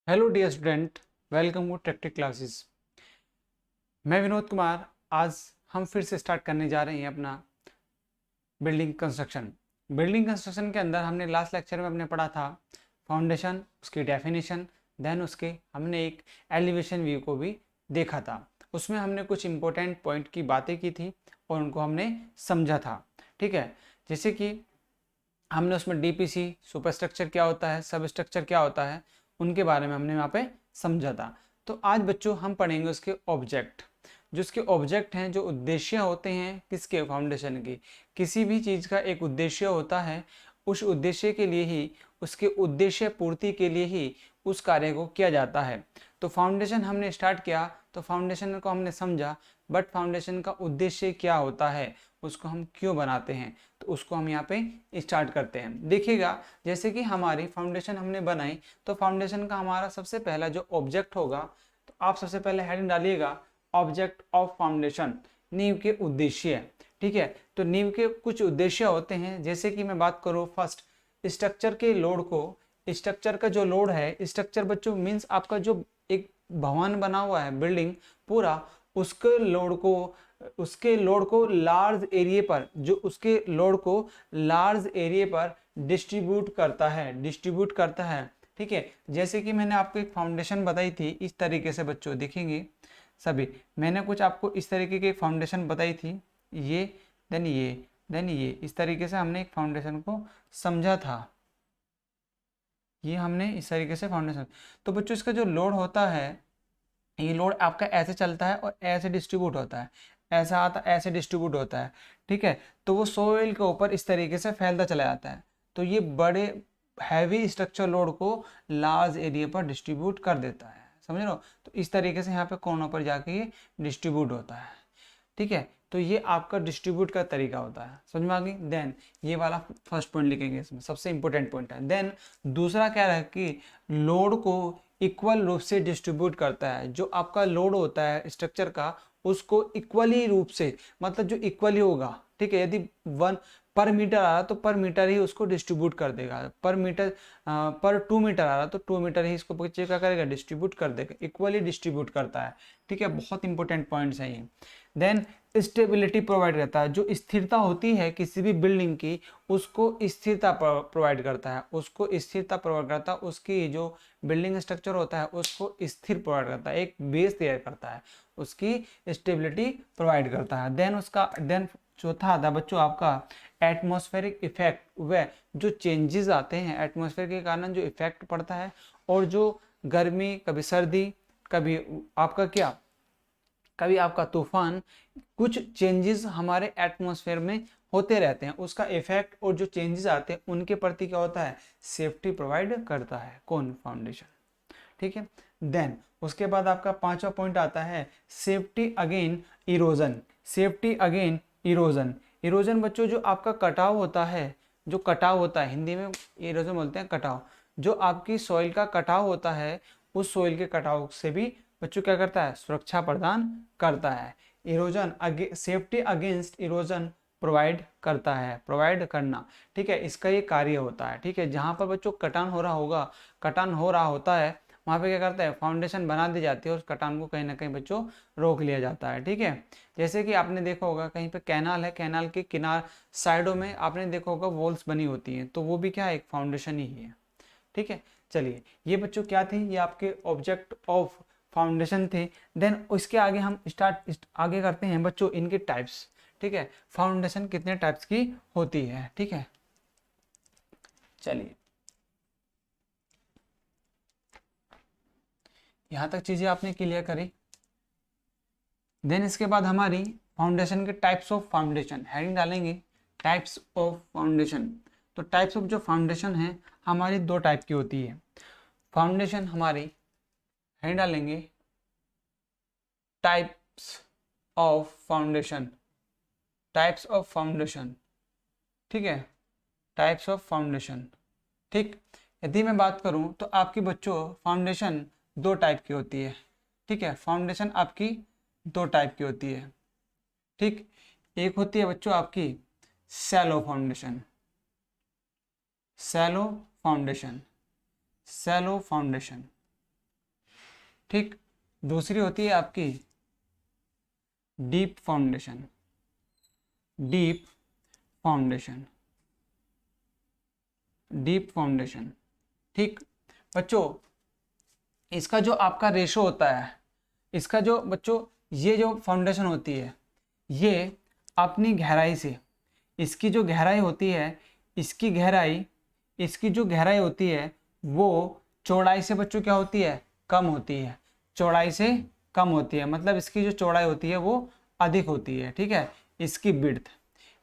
Hello dear student, welcome to tactic classes. मैं विनोद कुमार। आज हम फिर से स्टार्ट करने जा रहे हैं अपना बिल्डिंग कंस्ट्रक्शन। बिल्डिंग कंस्ट्रक्शन के अंदर हमने लास्ट लेक्चर में हमने पढ़ा था फाउंडेशन, उसकी डेफिनेशन, देन उसके हमने एक एलिवेशन व्यू को भी देखा था। उसमें हमने कुछ इंपॉर्टेंट पॉइंट की बातें की थी और उनको हमने समझा था। ठीक है, जैसे कि हमने उसमें डीपीसी, सुपर स्ट्रक्चर क्या होता है, सब स्ट्रक्चर क्या होता है, उनके बारे में हमने वहाँ पे समझा था। तो आज बच्चों हम पढ़ेंगे उसके ऑब्जेक्ट। जो उसके ऑब्जेक्ट हैं, जो उद्देश्य होते हैं किसके, फाउंडेशन के। किसी भी चीज़ का एक उद्देश्य होता है, उस उद्देश्य के लिए ही, उसके उद्देश्य पूर्ति के लिए ही उस कार्य को किया जाता है। तो फाउंडेशन हमने स्टार्ट किया, तो फाउंडेशन को हमने समझा, बट फाउंडेशन का उद्देश्य क्या होता है, उसको हम क्यों बनाते हैं, तो उसको हम यहाँ पे स्टार्ट करते हैं। देखिएगा, जैसे कि हमारी फाउंडेशन हमने बनाई, तो फाउंडेशन का हमारा सबसे पहला जो ऑब्जेक्ट होगा, तो आप सबसे पहले हेडिंग डालिएगा ऑब्जेक्ट ऑफ फाउंडेशन, नींव के उद्देश्य। ठीक है, तो नींव के कुछ उद्देश्य होते हैं। जैसे कि मैं बात करूँ फर्स्ट, स्ट्रक्चर के लोड को, स्ट्रक्चर का जो लोड है, स्ट्रक्चर बच्चों मीन्स आपका जो एक भवन बना हुआ है, बिल्डिंग पूरा, उसके लोड को लार्ज एरिया पर, जो उसके लोड को लार्ज एरिया पर डिस्ट्रीब्यूट करता है। ठीक है, जैसे कि मैंने आपको एक फाउंडेशन बताई थी, इस तरीके से बच्चों देखेंगे सभी, मैंने कुछ आपको इस तरीके की फाउंडेशन बताई थी, ये देन ये देन ये, इस तरीके से हमने एक फाउंडेशन को समझा था। ये हमने इस तरीके से फाउंडेशन, तो बच्चों इसका जो लोड होता है, ये लोड आपका ऐसे चलता है और ऐसे डिस्ट्रीब्यूट होता है, ऐसा आता ऐसे डिस्ट्रीब्यूट होता है। ठीक है, तो वो सोइल के ऊपर इस तरीके से फैलता चला जाता है। तो ये बड़े हैवी स्ट्रक्चर लोड को लार्ज एरिया पर डिस्ट्रीब्यूट कर देता है, समझ रहे हो। तो इस तरीके से यहाँ पे कोनों पर जाके ये डिस्ट्रीब्यूट होता है। ठीक है, तो ये आपका डिस्ट्रीब्यूट का तरीका होता है, समझ में आ गई। देन ये वाला फर्स्ट पॉइंट लिखेंगे, इसमें सबसे इंपॉर्टेंट पॉइंट है। देन दूसरा क्या है कि लोड को इक्वल रूप से डिस्ट्रीब्यूट करता है। जो आपका लोड होता है स्ट्रक्चर का, उसको इक्वली रूप से, मतलब जो इक्वली होगा। ठीक है, यदि 1 पर मीटर आ रहा तो पर मीटर ही उसको डिस्ट्रीब्यूट कर देगा, पर मीटर पर 2 मीटर आ रहा तो 2 मीटर ही इसको क्या करेगा, डिस्ट्रीब्यूट कर देगा, इक्वली डिस्ट्रीब्यूट करता है। ठीक है, बहुत इंपॉर्टेंट पॉइंट्स हैं ये। देन स्टेबिलिटी प्रोवाइड करता है, जो स्थिरता होती है किसी भी बिल्डिंग की, उसको स्थिरता प्रोवाइड करता है, उसको स्थिरता प्रोवाइड करता है, उसकी जो बिल्डिंग स्ट्रक्चर होता है उसको स्थिर प्रोवाइड करता है, एक बेस तैयार करता है, उसकी स्टेबिलिटी प्रोवाइड करता है। देन चौथा आता है बच्चों आपका एटमॉस्फेरिक इफेक्ट। वह जो चेंजेस आते हैं एटमॉस्फेयर के कारण, जो इफेक्ट पड़ता है, और जो गर्मी, कभी सर्दी, कभी आपका क्या, कभी आपका तूफान, कुछ चेंजेस हमारे एटमॉस्फेयर में होते रहते हैं, उसका इफेक्ट और जो चेंजेस आते हैं उनके प्रति क्या होता है, सेफ्टी प्रोवाइड करता है कौन, फाउंडेशन। ठीक है, देन उसके बाद आपका पांचवा पॉइंट आता है safety again erosion. Safety again erosion. Erosion बच्चों जो आपका कटाव होता है, जो कटाव होता है, हिंदी में इरोजन बोलते हैं कटाव, जो आपकी सॉइल का कटाव होता है, उस सॉइल के कटाव से भी बच्चों क्या करता है, सुरक्षा प्रदान करता है। Erosion safety against erosion provide करता है, प्रोवाइड करना। ठीक है, इसका ये कार्य होता है। ठीक है, जहाँ पर बच्चों कटान हो रहा होगा, कटान हो रहा होता है, वहाँ पे क्या करता है, फाउंडेशन बना दी जाती है और उस कटान को कहीं ना कहीं बच्चों रोक लिया जाता है। ठीक है, जैसे कि आपने देखा होगा कहीं पे कैनाल है, कैनाल के किनार साइडों में आपने देखा होगा वॉल्स बनी होती हैं, तो वो भी क्या है, एक फाउंडेशन ही है। ठीक है, चलिए ये बच्चों क्या थी, ये आपके ऑब्जेक्ट ऑफ फाउंडेशन थे। देन उसके आगे हम आगे करते हैं बच्चों इनके टाइप्स। ठीक है, फाउंडेशन कितने टाइप्स की होती है। ठीक है, चलिए यहाँ तक चीज़ें आपने क्लियर करी। देन इसके बाद हमारी फाउंडेशन के टाइप्स ऑफ फाउंडेशन, हेडिंग डालेंगे टाइप्स ऑफ फाउंडेशन। तो टाइप्स ऑफ जो फाउंडेशन है हमारी दो टाइप की होती है। फाउंडेशन हमारी हेडिंग डालेंगे types of foundation, types of foundation. ठीक है, टाइप्स ऑफ फाउंडेशन। ठीक, यदि मैं बात करूं तो आपकी बच्चों फाउंडेशन दो टाइप की होती है। ठीक है, फाउंडेशन आपकी दो टाइप की होती है। ठीक, एक होती है बच्चों आपकी shallow foundation, shallow foundation, shallow foundation. ठीक। दूसरी होती है आपकी deep foundation, deep foundation, deep foundation. ठीक बच्चों, इसका जो आपका रेशो होता है, इसका जो बच्चों ये जो फाउंडेशन होती है, ये अपनी गहराई से, इसकी जो गहराई होती है, इसकी गहराई, इसकी जो गहराई होती है वो चौड़ाई से बच्चों क्या होती है, कम होती है। चौड़ाई से कम होती है, मतलब इसकी जो चौड़ाई होती है वो अधिक होती है। ठीक है, इसकी बिड्थ,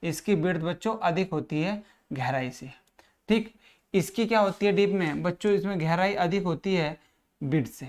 इसकी बिड्थ बच्चों अधिक होती है गहराई से। ठीक, इसकी क्या होती है डीप में बच्चों, इसमें गहराई अधिक होती है बिड्थ से।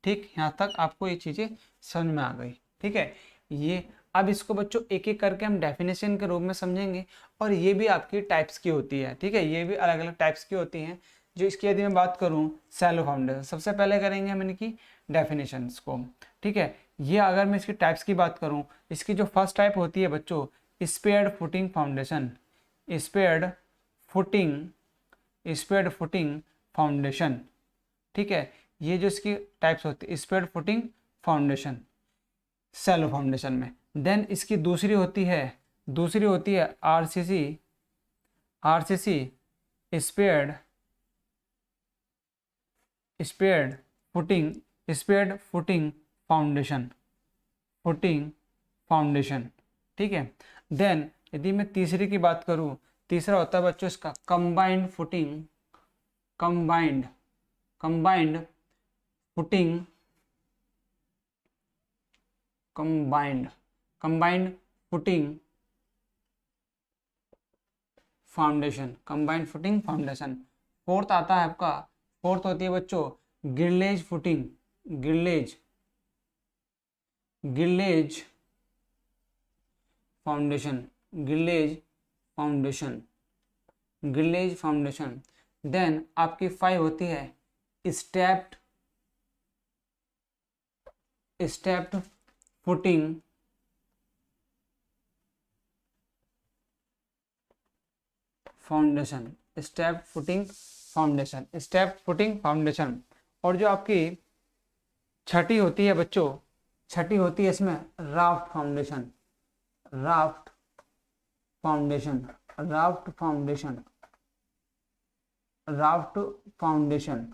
ठीक, यहाँ तक आपको ये चीज़ें समझ में आ गई। ठीक है, ये अब इसको बच्चों एक एक करके हम डेफिनेशन के रूप में समझेंगे, और ये भी आपकी टाइप्स की होती है। ठीक है, ये भी अलग अलग टाइप्स की होती हैं। जो इसकी यदि मैं बात करूँ सैलो फाउंडेशन, सबसे पहले करेंगे हम इनकी डेफिनेशंस को। ठीक है, ये अगर मैं इसकी टाइप्स की बात करूँ, इसकी जो फर्स्ट टाइप होती है बच्चों spread footing foundation, spread footing, spread footing foundation. ठीक है, ये जो इसकी टाइप्स होती है spread footing foundation shallow foundation में। देन इसकी दूसरी होती है RCC, RCC spread, spread footing, spread footing foundation, footing foundation. ठीक है, देन यदि मैं तीसरी की बात करूं, तीसरा होता है बच्चों इसका combined footing, combined, combined footing, combined, combined footing foundation, combined footing foundation. Fourth आता है आपका, फोर्थ होती है बच्चों grillage footing, grillage, grillage foundation, grillage foundation, grillage foundation. Then आपकी 5 होती है stepped, stepped footing foundation, step footing foundation, step footing foundation. और जो आपकी छठी होती है बच्चों, छठी होती है इसमें raft foundation, raft foundation, raft foundation, raft foundation.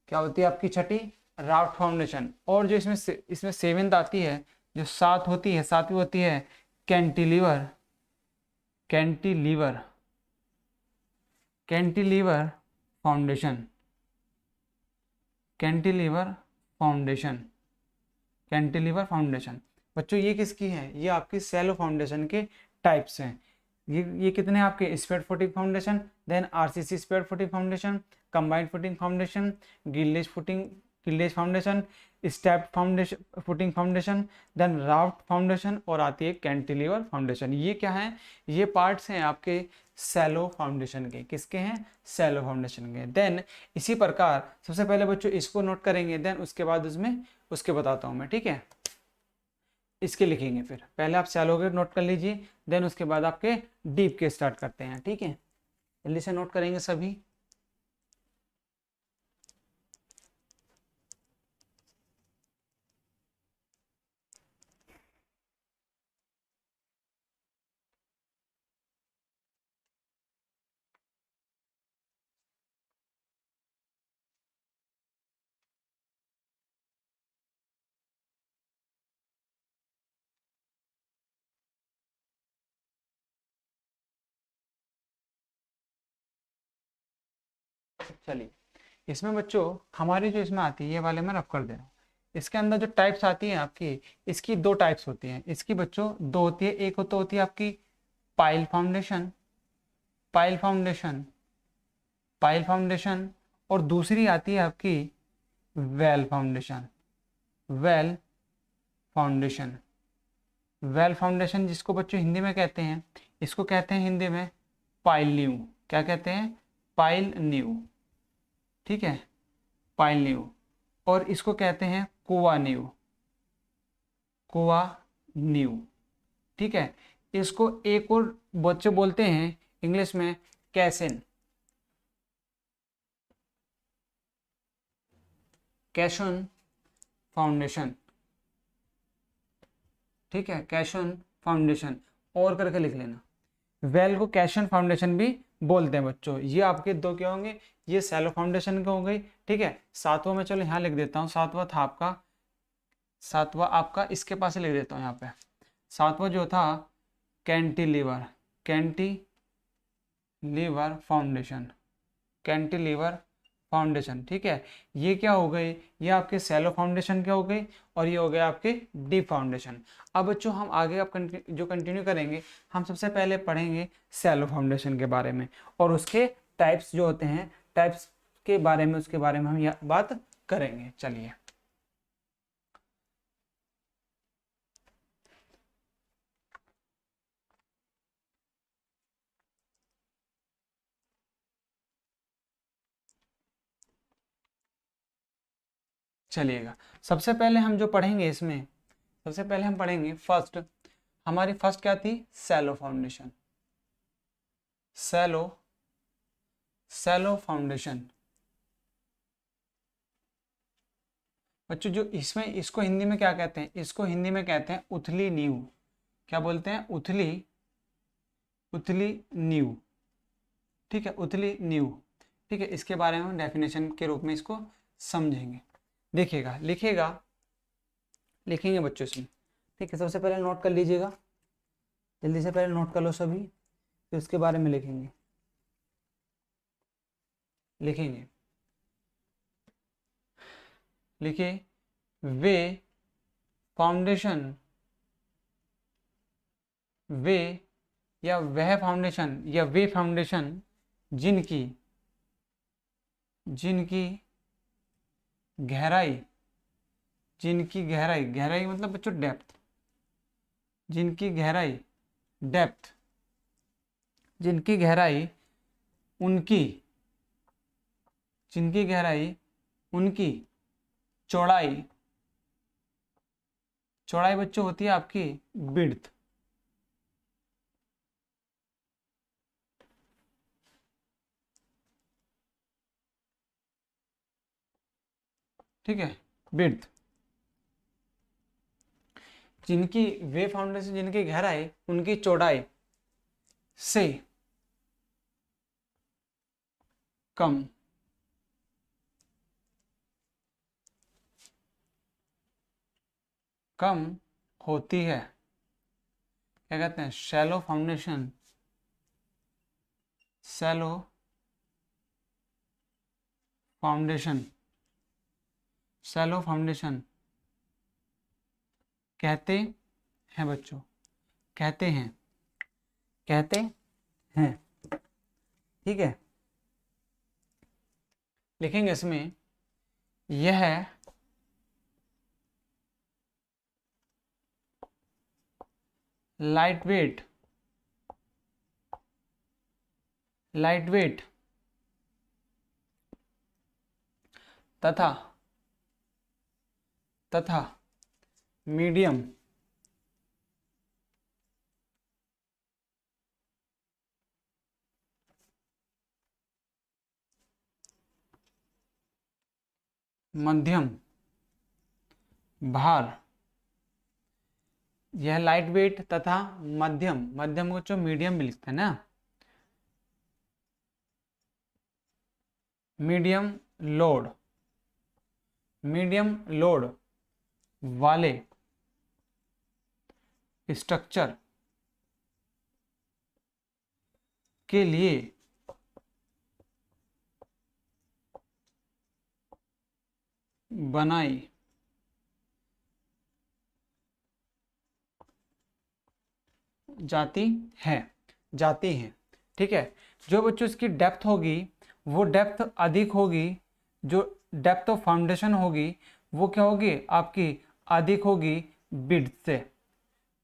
क्या होती है आपकी छठी, राफ्ट फाउंडेशन। और जो इसमें सेवेंथ आती है, जो सात होती है, सातवीं होती है cantilever, cantilever, cantilever foundation, cantilever foundation, cantilever foundation. बच्चों ये किसकी है, ये आपकी सैलो फाउंडेशन के टाइप्स हैं। ये कितने आपके spread footing foundation, then RCC spread footing foundation, combined footing foundation, grillage footing, grillage foundation, step foundation footing foundation, then raft foundation, और आती है कैंटिलीवर फाउंडेशन। ये क्या है, ये पार्ट्स हैं आपके सैलो फाउंडेशन के। किसके हैं, सैलो फाउंडेशन के। देन इसी प्रकार सबसे पहले बच्चों इसको नोट करेंगे, देन उसके बाद उसमें उसके बताता हूँ मैं। ठीक है, इसके लिखेंगे, फिर पहले आप सैलो के नोट कर लीजिए, देन उसके बाद आपके डीप के स्टार्ट करते हैं। ठीक है, जल्दी से नोट करेंगे सभी। चलिए, इसमें बच्चों हमारी जो इसमें आती है, ये वाले में रफ कर दे रहा हूँ। इसके अंदर जो टाइप्स आती हैं आपकी, इसकी दो टाइप्स होती हैं इसकी बच्चों, दो होती है। एक तो होती है आपकी pile foundation, pile foundation, pile foundation, और दूसरी आती है आपकी well foundation, well foundation, well foundation, जिसको बच्चों हिंदी में कहते हैं, इसको कहते हैं हिंदी में पाइल न्यू। क्या कहते हैं, पाइल न्यू। ठीक है, पाइल न्यू। और इसको कहते हैं कोआ न्यू, कोआ न्यू। ठीक है, इसको एक और बच्चे बोलते हैं इंग्लिश में कैसन, कैशन फाउंडेशन, ठीक है, कैशन फाउंडेशन और करके लिख लेना। वेल को कैशन फाउंडेशन भी बोलते हैं बच्चों। ये आपके दो क्या होंगे, ये सैलो फाउंडेशन के हो गई, ठीक है। सातवां में चलो यहाँ लिख देता हूँ, सातवां था आपका, सातवां आपका इसके पास लिख देता हूँ यहाँ पे। सातवां जो था cantilever, cantilever foundation, cantilever foundation, ठीक है। ये क्या हो गई, ये आपके सैलो फाउंडेशन क्या हो गई, और ये हो गया आपके डीप फाउंडेशन। अब बच्चों हम आगे आप जो कंटिन्यू करेंगे, हम सबसे पहले पढ़ेंगे सैलो फाउंडेशन के बारे में, और उसके टाइप्स जो होते हैं, टाइप्स के बारे में, उसके बारे में हम बात करेंगे। चलिए चलिएगा, सबसे पहले हम जो पढ़ेंगे इसमें, सबसे पहले हम पढ़ेंगे फर्स्ट, हमारी फर्स्ट क्या थी, shallow foundation, shallow, shallow foundation. बच्चों जो इसमें, इसको हिंदी में क्या कहते हैं, इसको हिंदी में कहते हैं उथली नींव। क्या बोलते हैं, उथली, उथली नींव, ठीक है, उथली नींव, ठीक है। इसके बारे में हम डेफिनेशन के रूप में इसको समझेंगे। देखिएगा, लिखेगा, लिखेंगे बच्चों इसमें, ठीक है। सबसे पहले नोट कर लीजिएगा, जल्दी से पहले नोट कर लो सभी, फिर उसके बारे में लिखेंगे, लिखेंगे, लिखिए, वे फाउंडेशन, वे या वह फाउंडेशन या वे फाउंडेशन जिनकी, जिनकी गहराई, जिनकी गहराई, गहराई मतलब बच्चों डेप्थ, जिनकी गहराई, डेप्थ, जिनकी गहराई, उनकी, जिनकी गहराई, उनकी चौड़ाई, चौड़ाई बच्चों होती है आपकी विड्थ, ठीक है, विड्थ, जिनकी वे फाउंडेशन, जिनकी गहराई उनकी चौड़ाई से कम, कम होती है, क्या कहते हैं, shallow foundation, shallow foundation, shallow foundation कहते हैं बच्चों, कहते हैं, कहते हैं, ठीक है। लिखेंगे इसमें, यह लाइट वेट, लाइट वेट तथा, तथा मीडियम, मध्यम भार, यह लाइट वेट तथा मध्यम, मध्यम को जो मीडियम भी लिखते हैं ना, मीडियम लोड, मीडियम लोड वाले स्ट्रक्चर के लिए बनाई जाती है, जाती हैं, ठीक है। जो बच्चों इसकी डेप्थ होगी, वो डेप्थ अधिक होगी, जो डेप्थ ऑफ फाउंडेशन होगी वो क्या होगी आपकी, अधिक होगी विड्थ से,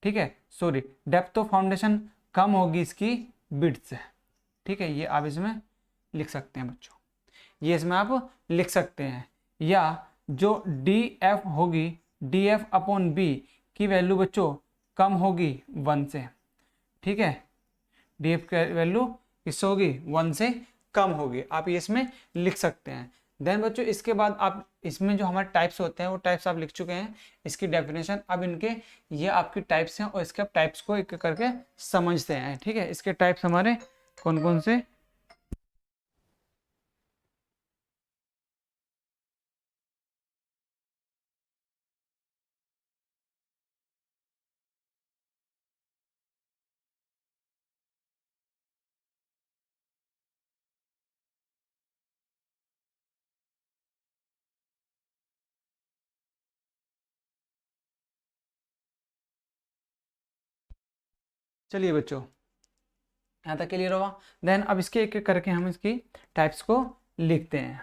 ठीक है। सॉरी, डेप्थ ऑफ फाउंडेशन कम होगी इसकी विड्थ से, ठीक है। ये आप इसमें लिख सकते हैं बच्चों, ये इसमें आप लिख सकते हैं। या जो डी एफ होगी, डी एफ अपॉन बी की वैल्यू बच्चों कम होगी 1 से, ठीक है। डी एफ की वैल्यू किससे होगी, 1 से कम होगी, आप ये इसमें लिख सकते हैं। देन बच्चों इसके बाद आप इसमें जो हमारे टाइप्स होते हैं वो टाइप्स आप लिख चुके हैं, इसकी डेफिनेशन। अब इनके ये आपकी टाइप्स हैं और इसके आप टाइप्स को एक एक करके समझते हैं, ठीक है। इसके टाइप्स हमारे कौन कौन से, चलिए बच्चों यहाँ तक क्लियर हुआ। देन अब इसके एक एक करके हम इसकी टाइप्स को लिखते हैं,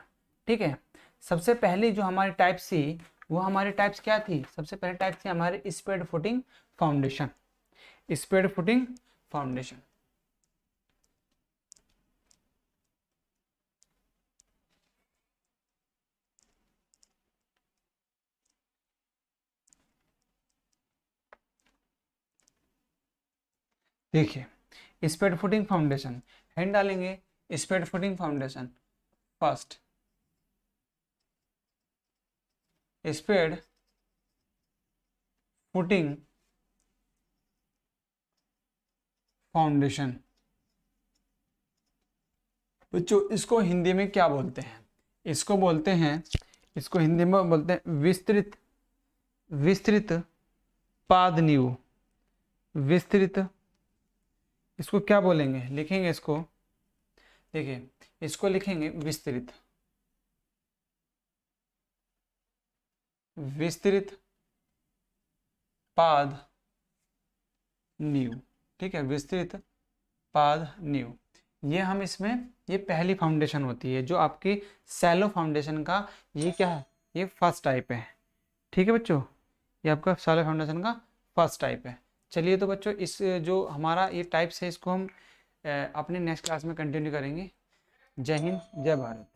ठीक है। सबसे पहली जो हमारी टाइप्स थी वो हमारी टाइप्स क्या थी, सबसे पहले टाइप थी हमारे spread footing foundation, spread footing foundation. देखिए स्पेड फुटिंग फाउंडेशन हेड डालेंगे, spread footing foundation first, spread footing foundation. बच्चों इसको हिंदी में क्या बोलते हैं, इसको बोलते हैं, इसको हिंदी में बोलते हैं विस्तृत, विस्तृत पाद नींव, विस्तृत, इसको क्या बोलेंगे, लिखेंगे इसको, देखिए इसको लिखेंगे विस्तृत, विस्तृत पाद नींव, ठीक है, विस्तृत पाद नींव। ये हम इसमें, ये पहली फाउंडेशन होती है जो आपकी सैलो फाउंडेशन का, ये क्या है, ये फर्स्ट टाइप है, ठीक है बच्चों, ये आपका सैलो फाउंडेशन का फर्स्ट टाइप है। चलिए तो बच्चों इस जो हमारा ये टाइप्स है इसको हम अपने नेक्स्ट क्लास में कंटिन्यू करेंगे। जय हिंद, जय भारत।